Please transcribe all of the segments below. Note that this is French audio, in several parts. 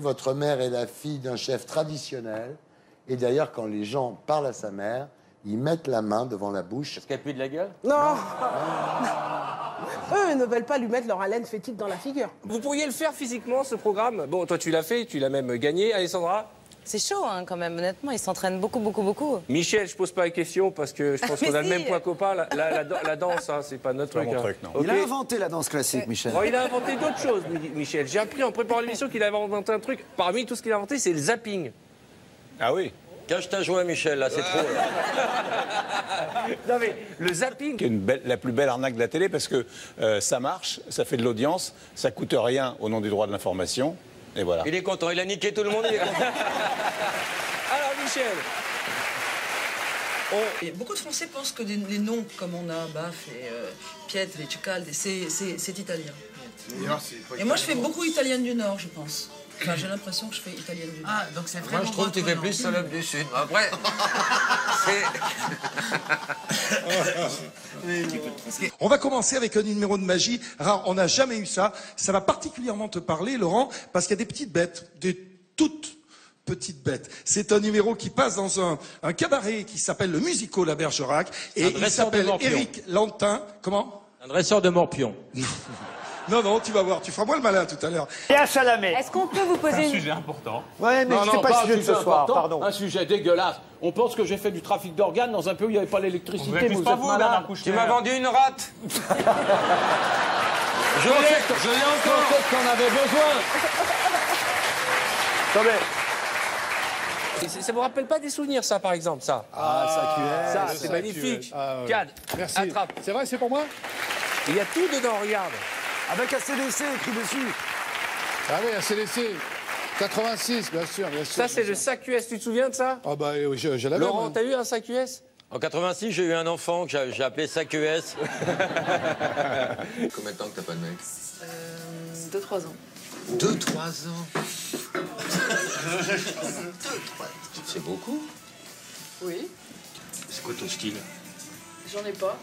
Votre mère est la fille d'un chef traditionnel. Et d'ailleurs, quand les gens parlent à sa mère, ils mettent la main devant la bouche. Est-ce qu'elle pue de la gueule? Non. Eux, ils ne veulent pas lui mettre leur haleine fétide dans la figure. Vous pourriez le faire physiquement, ce programme? Bon, toi, tu l'as fait, tu l'as même gagné. Alessandra? C'est chaud, hein, quand même, honnêtement. Ils s'entraînent beaucoup, beaucoup, beaucoup. Michel, je pose pas la question parce que je pense qu'on a le même point commun. La danse, hein, c'est pas notre truc. Mon truc, non. Okay. Il a inventé la danse classique, Michel. Bon, il a inventé d'autres choses, Michel. J'ai appris en préparant l'émission qu'il avait inventé un truc. Parmi tout ce qu'il a inventé, c'est le zapping. Ah oui? Cache ta joie, Michel, là, c'est trop. Là. Non, mais le zapping... C'est la plus belle arnaque de la télé parce que ça marche, ça fait de l'audience, ça coûte rien au nom du droit de l'information. Et voilà. Il est content, il a niqué tout le monde, il est content. Alors, Michel. Et beaucoup de Français pensent que les noms, comme on a Baf et Pietre et Tchicalde, c'est italien. Et moi, je fais beaucoup italienne du Nord, je pense. Enfin, j'ai l'impression que je fais italienne du Nord. Ah, donc c'est vraiment... Moi, je trouve que tu fais plus salope du Sud. Après, c'est... On va commencer avec un numéro de magie rare. On n'a jamais eu ça. Ça va particulièrement te parler, Laurent, parce qu'il y a des petites bêtes, des toutes petites bêtes. C'est un numéro qui passe dans un cabaret qui s'appelle le Musical à Bergerac. Et il s'appelle Éric Lantin. Comment? Un dresseur de morpion. Non, non, tu vas voir, tu feras moins le malin tout à l'heure. Léa Salamé. Est-ce qu'on peut vous poser un sujet important. Ouais, mais c'est pas le sujet de ce soir, pardon. Un sujet dégueulasse. On pense que j'ai fait du trafic d'organes dans un pays où il n'y avait pas l'électricité. Vous êtes malade. Tu m'as vendu une rate. Je l'ai encore. Peut-être qu'on avait besoin. Et ça vous rappelle pas des souvenirs, ça, par exemple, ça? Ah, ça, c'est magnifique. Cad, merci. attrape. C'est vrai, c'est pour moi? Il y a tout dedans, regarde. Avec ACDC écrit dessus. Ah oui, ACDC. 86, bien sûr, bien sûr. Ça, c'est le sac US, tu te souviens de ça? Ah bah, je l'avais. Laurent, t'as eu un sac US? En 86, j'ai eu un enfant que j'ai appelé Sac US. Combien de temps que t'as pas de mec? 2-3 ans. 2-3 ans. C'est beaucoup. Oui. C'est quoi ton style? J'en ai pas.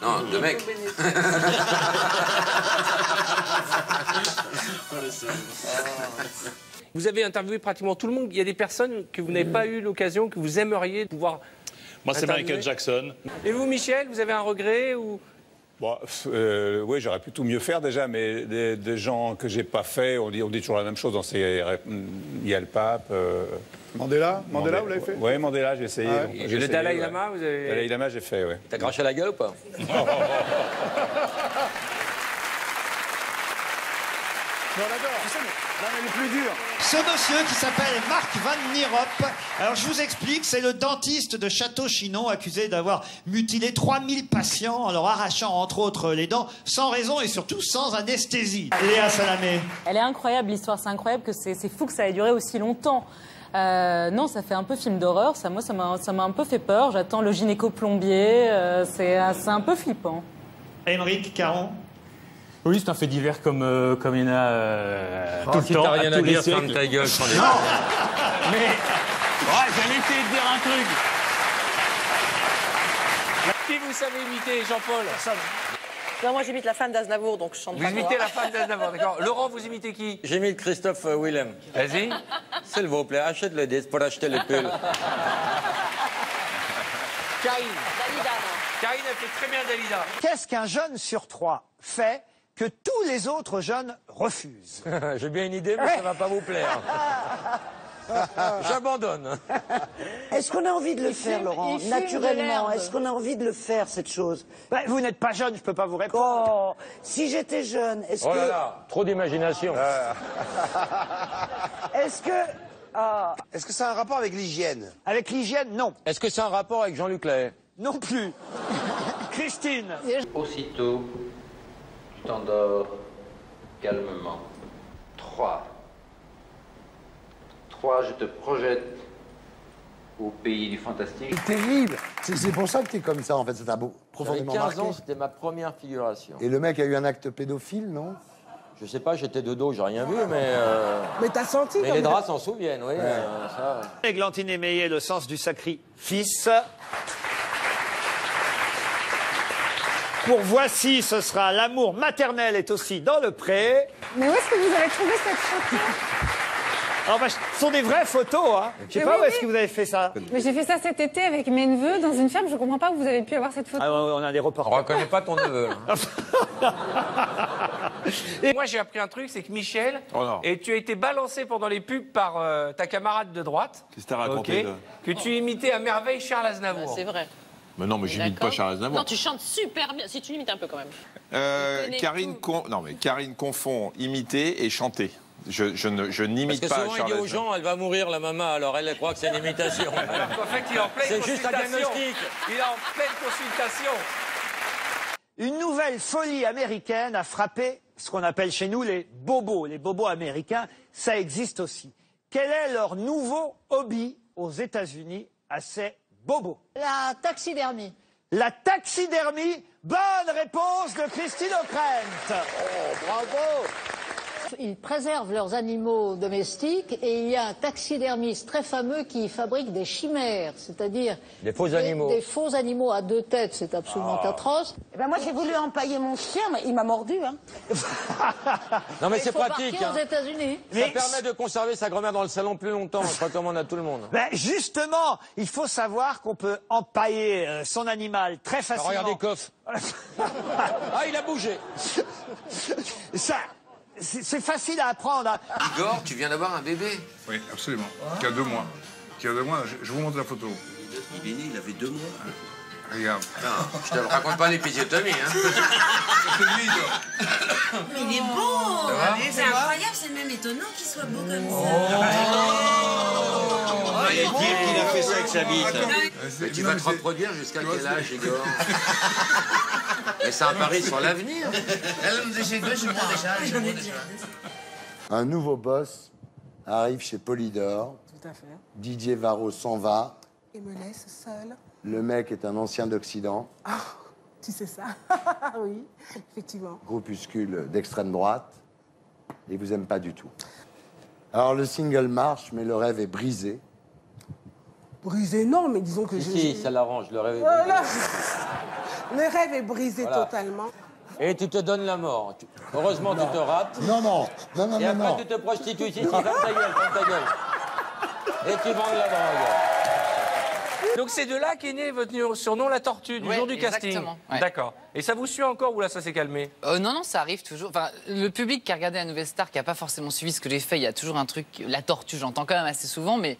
Non, de mec. Vous avez interviewé pratiquement tout le monde. Il y a des personnes que vous n'avez pas eu l'occasion, que vous aimeriez pouvoir... Moi, c'est Michael Jackson. Et vous, Michel, vous avez un regret ou... Bon, oui, j'aurais pu tout mieux faire déjà, mais des gens que j'ai pas fait, on dit toujours la même chose dans ces... Il y a le pape... Mandela, vous l'avez fait? Oui, Mandela, j'ai essayé. Ah ouais. Et le Dalai Lama, vous avez... Le Dalai Lama, j'ai fait, oui. T'as craché la gueule ou pas? Non, d'accord. Tu sais, mais le plus dur. Ce monsieur qui s'appelle Marc Van Nierop. Alors je vous explique, c'est le dentiste de Château-Chinon accusé d'avoir mutilé 3000 patients en leur arrachant entre autres les dents sans raison et surtout sans anesthésie. Léa Salamé. Elle est incroyable, l'histoire. C'est incroyable que c'est fou que ça ait duré aussi longtemps. Non, ça fait un peu film d'horreur. Ça m'a un peu fait peur. J'attends le gynéco-plombier. C'est un peu flippant. Émeric Caron. Oui, c'est un fait divers comme il y en a tout le si temps, t'as rien à à tous les dire, siècles. ferme ta gueule. Non. Mais ouais, j'allais essayer de dire un truc. Qui vous savez imiter, Jean-Paul? Non, moi j'imite la femme d'Aznavour, donc je chante Vous pas. imitez la femme d'Aznavour, d'accord. Laurent, vous imitez qui? J'imite Christophe Willem. Vas-y. S'il vous plaît, achète le disque pour acheter le pull. Karine. Dalida, non. Karine, elle fait très bien Dalida. Qu'est-ce qu'un jeune sur 3 fait que tous les autres jeunes refusent? J'ai bien une idée, mais ça va pas vous plaire. J'abandonne. Est-ce qu'on a envie de le faire, Laurent? Naturellement, est-ce qu'on a envie de le faire, cette chose? Vous n'êtes pas jeune, je peux pas vous répondre. Oh, si j'étais jeune, est-ce Oh que... là là, trop d'imagination. Est-ce que... Est-ce que ça a un rapport avec l'hygiène? Avec l'hygiène, non. Est-ce que c'est un rapport avec Jean-Luc Lahaye? Non plus. Christine. Aussitôt, tu t'endors calmement. 3. 3, je te projette au pays du fantastique. C'est terrible. C'est pour ça que t'es comme ça, en fait. Ça t'a J'avais profondément 15 marqué. ans, c'était ma première figuration. Et le mec a eu un acte pédophile, non? Je sais pas, j'étais de dos, j'ai rien vu, mais... Mais t'as senti Mais comme les draps s'en souviennent, oui. Ça... Églantine Émeillé, le sens du sacrifice. Pour Voici, ce sera L'amour maternel est aussi dans le pré. Mais où est-ce que vous avez trouvé cette photo? Alors, bah, ce sont des vraies photos, hein. Je sais pas où est-ce que vous avez fait ça. Mais j'ai fait ça cet été avec mes neveux dans une ferme. Je comprends pas où vous avez pu avoir cette photo. Ah, on a des reportages. On reconnaît pas ton neveu. Là. Et moi, j'ai appris un truc, c'est que Michel, et tu as été balancé pendant les pubs par ta camarade de droite. Qu'est-ce que t'as raconté que tu imitais à merveille Charles Aznavour. C'est vrai. Mais non, mais j'imite pas Charles Aznavour. Non, tu chantes super bien. Si tu l'imites un peu quand même. Karine confond imiter et chanter. Je n'imite pas Parce que souvent, Charles il dit aux Aznavour. gens, elle va mourir, la maman, alors elle croit que c'est une imitation. En fait, il est en pleine C'est juste un consultation. diagnostic. Il est en pleine consultation. Une nouvelle folie américaine a frappé ce qu'on appelle chez nous les bobos. Les bobos américains, ça existe aussi. Quel est leur nouveau hobby aux États-Unis à ces bobos? La taxidermie. La taxidermie. Bonne réponse de Christine O'Krent. Oh, bravo! Ils préservent leurs animaux domestiques et il y a un taxidermiste très fameux qui fabrique des chimères, c'est-à-dire des faux animaux. Des faux animaux à deux têtes, c'est absolument atroce. Eh ben moi j'ai voulu empailler mon chien, mais il m'a mordu. Hein. Non mais c'est Il faut pratique. partir aux États-Unis. Ça permet de conserver sa grand-mère dans le salon plus longtemps. Je recommande à tout le monde. Ben justement, il faut savoir qu'on peut empailler son animal très facilement. Regardez Coff. Ah, il a bougé. Ça, c'est facile à apprendre. Hein. Igor, tu viens d'avoir un bébé. Oui, absolument. Qui a 2 mois. Qui a 2 mois, je vous montre la photo. Il est né, il avait 2 mois. Regarde. Non, je te raconte pas l'épisiotomie, hein. Mais il est beau. C'est incroyable, c'est même étonnant qu'il soit beau comme ça. Il est qu'il a fait ça avec sa bite. Mais tu vas te reproduire jusqu'à quel âge, Igor? Mais c'est un pari sur l'avenir. Un nouveau boss arrive chez Polydor. Tout à fait. Didier Varro s'en va. Et me laisse seule. Le mec est un ancien d'Occident. Ah, tu sais ça. Oui, effectivement. Groupuscule d'extrême droite. Et vous aime pas du tout. Alors le single marche, mais le rêve est brisé. Brisé, non, mais disons que Si, ça l'arrange, le rêve est Voilà. brisé. Le rêve est brisé Voilà. totalement. Et tu te donnes la mort. Heureusement, tu te rates. Non. Et après, tu te prostitues ici. Ferme ta gueule. Et tu vends de la drogue. Donc c'est de là qu'est né votre surnom, la tortue, du jour du casting. Exactement, ouais. D'accord. Et ça vous suit encore ou là ça s'est calmé? Non, ça arrive toujours. Enfin, le public qui a regardé la Nouvelle Star, qui n'a pas forcément suivi ce que j'ai fait, il y a toujours un truc. La tortue, j'entends quand même assez souvent, mais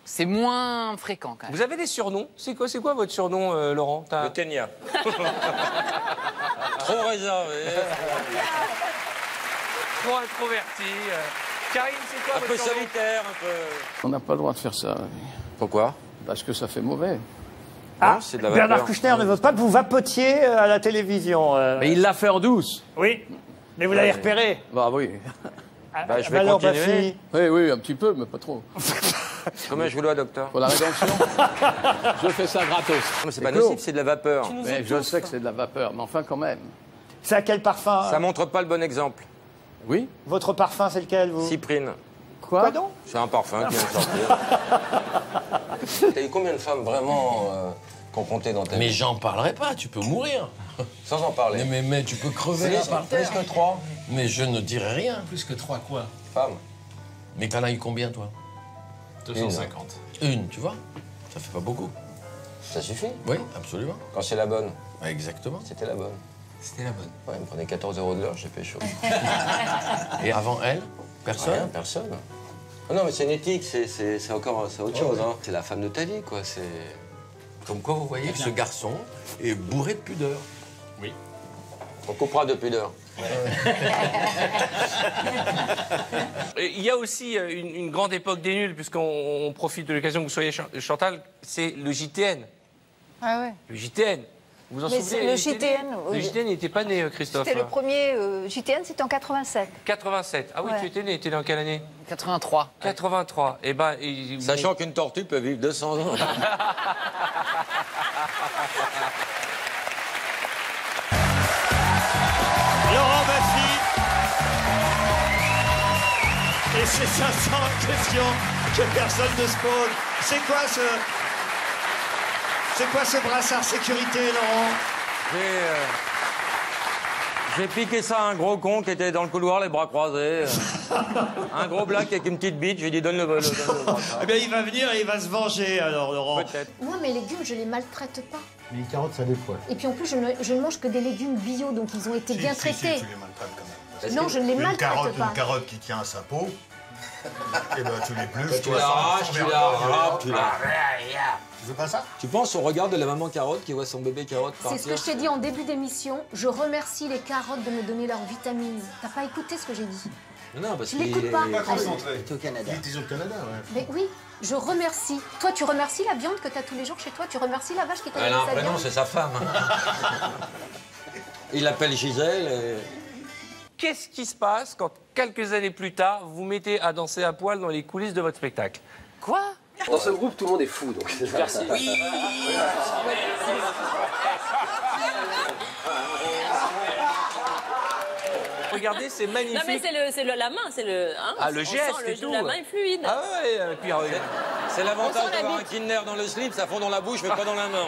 c'est moins fréquent quand même. Vous avez des surnoms? C'est quoi votre surnom, Laurent? Le Ténia. Trop réservé. Trop introverti. Karine, c'est quoi Un votre peu surnom? solitaire, un peu. On n'a pas le droit de faire ça. Pourquoi? Parce que ça fait mauvais. Ah, c'est de la Bernard vapeur. Kouchner ne veut pas que vous vapotiez à la télévision. Mais il l'a fait en douce. Oui, mais vous l'avez repéré. Bah oui. Bah, je vais Valeur continuer. Baffy. Oui, un petit peu, mais pas trop. Combien je vous dois, docteur? Pour la rédemption, je fais ça gratos. Mais c'est pas nocif, c'est de la vapeur. Mais je sais que c'est de la vapeur, mais enfin quand même. C'est à quel parfum? Ça montre pas le bon exemple. Oui. Votre parfum, c'est lequel, vous? Cyprine. Quoi donc? C'est un parfum qui vient de sortir. T'as eu combien de femmes vraiment qu'on comptait dans ta vie? Mais j'en parlerai pas, tu peux mourir. Sans en parler. Mais tu peux crever là par terre. Plus que 3. Mais je ne dirai rien. Plus que 3 quoi? Femmes. Mais t'en as eu combien toi? 250. Une, tu vois? Ça fait pas beaucoup. Ça suffit? Oui, absolument. Quand c'est la bonne. Ouais, exactement. C'était la bonne. C'était la bonne. Ouais, il me prenait 14 € de l'heure, j'ai fait chaud. Et avant elle, personne? Rien, personne. Oh non, mais c'est une éthique, c'est autre chose. Hein. C'est la femme de ta vie, quoi. C'est. Comme quoi, vous voyez que ce garçon est bourré de pudeur. Oui. On coupera de pudeur. Il y a aussi une grande époque des nuls, puisqu'on profite de l'occasion que vous soyez Chantal, c'est le JTN. Ah ouais. Le JTN. Vous en Mais souvenez? le JTN, Le oui. JTN n'était pas né, Christophe. C'était le premier JTN, c'était en 87. 87. Ah oui, Ouais. tu étais né. T'es dans quelle année? 83. 83. Eh ben, Sachant qu'une tortue peut vivre 200 ans. Laurent Baffy. Et c'est 500 questions que personne ne se pose. C'est quoi ce brassard sécurité, Laurent? J'ai piqué ça à un gros con qui était dans le couloir, les bras croisés. Un gros black avec une petite bite, j'ai dit donne le Eh bien, il va venir et il va se venger, alors, Laurent. Peut-être. Moi, mes légumes, je les maltraite pas. Mais les carottes, ça dépoile. Et puis en plus, je ne mange que des légumes bio, donc ils ont été bien traités. Si, tu les maltraites quand même. Non, je ne les maltraite pas. Une carotte qui tient à sa peau, et ben tu l'épluches, Tu l'arraches, tu l'arraches, tu l'arraches. Tu veux pas ça? Tu penses au regard de la maman carotte qui voit son bébé carotte C'est partir? ce que je t'ai dit en début d'émission. Je remercie les carottes de me donner leurs vitamines. T'as pas écouté ce que j'ai dit? Non, parce Tu l'écoutes pas. Pas concentré. Il est au Canada. Il est au Canada, ouais. Mais oui, je remercie. Toi, tu remercies la viande que t'as tous les jours chez toi? Tu remercies la vache qui t'a donné Elle a un sa prénom, viande? c'est sa femme. Il l'appelle Gisèle. Et... Qu'est-ce qui se passe quand, quelques années plus tard, vous mettez à danser à poil dans les coulisses de votre spectacle? Quoi? Dans ce groupe, tout le monde est fou, donc c'est merci. Oui. Regardez, c'est magnifique. Non mais c'est la main, c'est le. Hein, ah, le geste et tout. La main est fluide. Ah ouais, et puis c'est l'avantage d'avoir un Kinder dans le slip, ça fond dans la bouche, mais pas dans la main.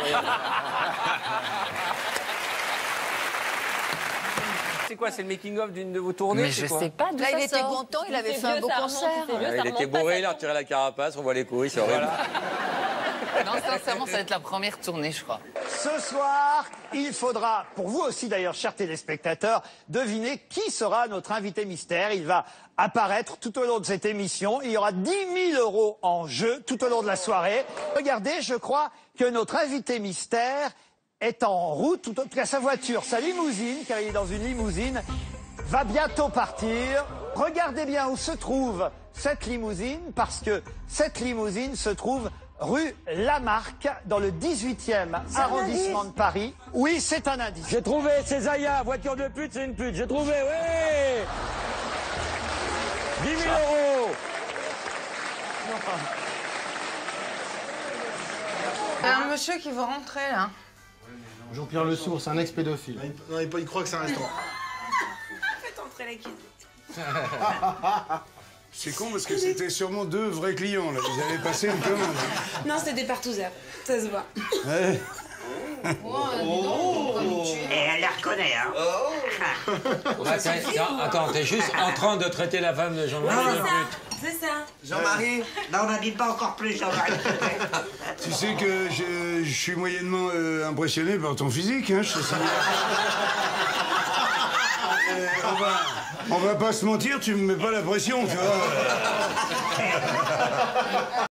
C'est quoi, c'est le making-of d'une de vos tournées? Mais je sais pas d'où Là, ça il était sort. content, il avait fait un beau concert. Il était bourré, il a retiré la carapace, on voit les couilles, c'est horrible. Non, sincèrement, ça va être la première tournée, je crois. Ce soir, il faudra, pour vous aussi d'ailleurs, chers téléspectateurs, deviner qui sera notre invité mystère. Il va apparaître tout au long de cette émission. Il y aura 10 000 € en jeu tout au long de la soirée. Regardez, je crois que notre invité mystère est en route, tout cas sa voiture, sa limousine, car il est dans une limousine, va bientôt partir. Regardez bien où se trouve cette limousine, parce que cette limousine se trouve rue Lamarck, dans le 18e arrondissement de Paris. Oui, c'est un indice. J'ai trouvé, c'est Zaya, voiture de pute, c'est une pute. J'ai trouvé, oui 10 000 €. Il y a un monsieur qui veut rentrer, là. Jean-Pierre Le Sourd, c'est un ex-pédophile. Non, il croit que c'est un restaurant. Faites entrer la cuisine. C'est con parce que c'était sûrement 2 vrais clients, là. Ils avaient passé une commande. Non, c'était des partouzeurs. Ça se voit. Ouais. Et elle les reconnaît, hein. Attends, t'es juste en train de traiter la femme de Jean-Marie de pute. C'est ça. Jean-Marie, non, on n'en dit pas encore plus, Jean-Marie. Tu sais que je suis moyennement impressionné par ton physique, hein, je te signale. On va pas se mentir, tu me mets pas la pression, tu vois.